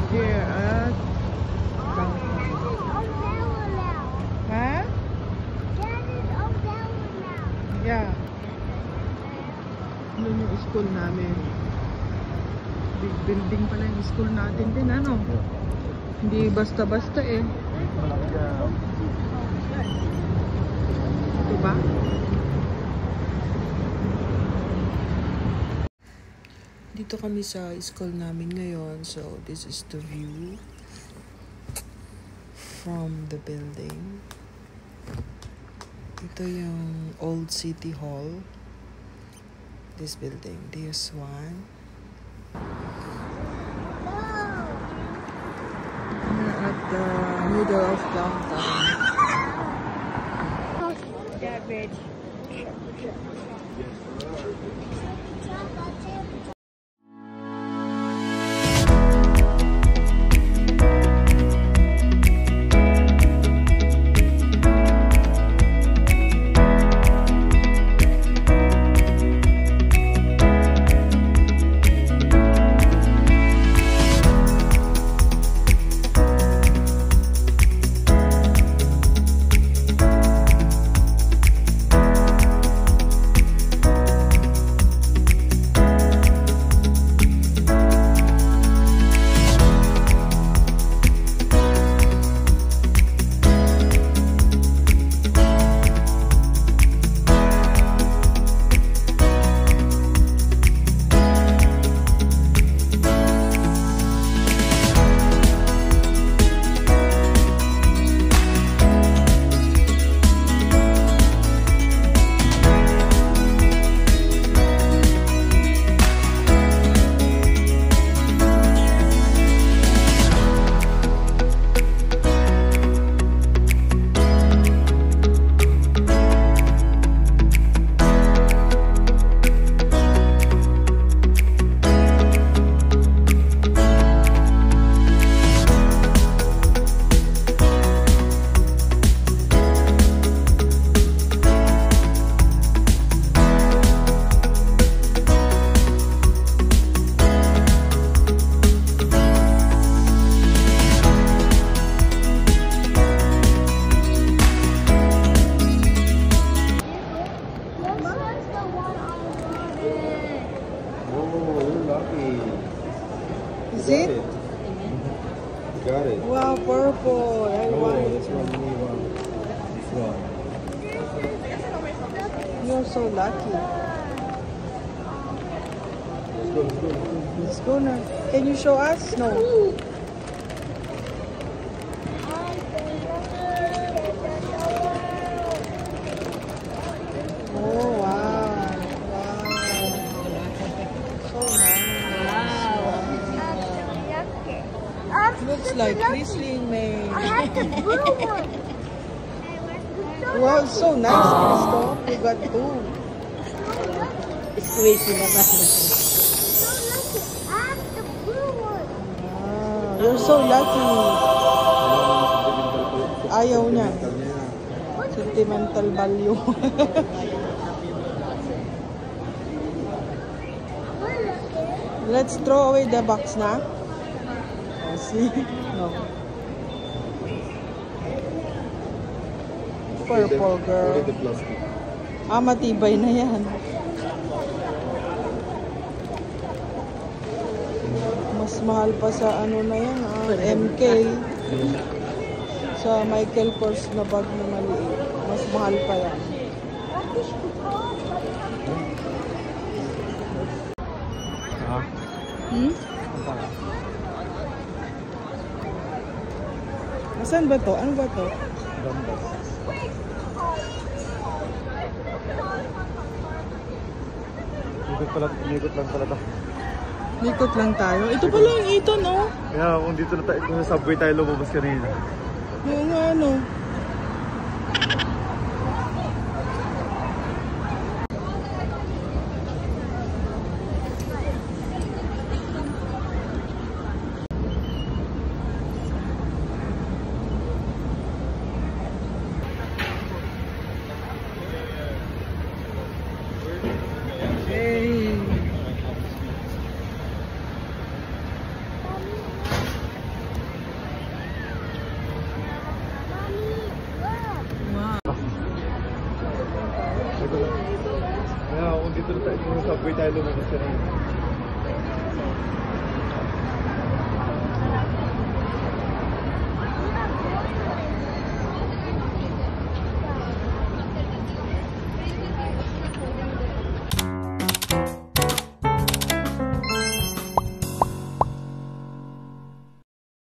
Here at huh? Yeah. Ano yung school namin? Big building pala yung school natin din, ano? Hindi basta-basta eh. Ito ba? Dito kami sa school namin ngayon. So, this is the view from the building. Ito yung old city hall. This building. This one. We're at the middle of downtown. That bridge. Is it? Got it. Wow, purple. I want it. This one. You're so lucky. Let's go. Let's go now. Can you show us? No. Oh, wow. So nice. Looks like Riesling made. I had the blue one. Wow, it's so nice, Crystal. We got two. Squeeze naman. I have the blue one. Wow, you're so lucky. Ayaw niya. Sentimental value. Let's throw away the box na. Oh, see? No. Purple girl. Ah, matibay na yan. Mas mahal pa sa ano na yan, MK. Sa Michael Kors na bag na maliit. Mas mahal pa yan. Hmm? Saan ba to? Ano ba to? Ikot lang talaga. Ikot lang tayo. Ito pala yung ito, no? Kaya kung dito na tayo, kung sa subway tayo lumabas kanina. Yung nga, ano? Subway tayo lumabas kanina.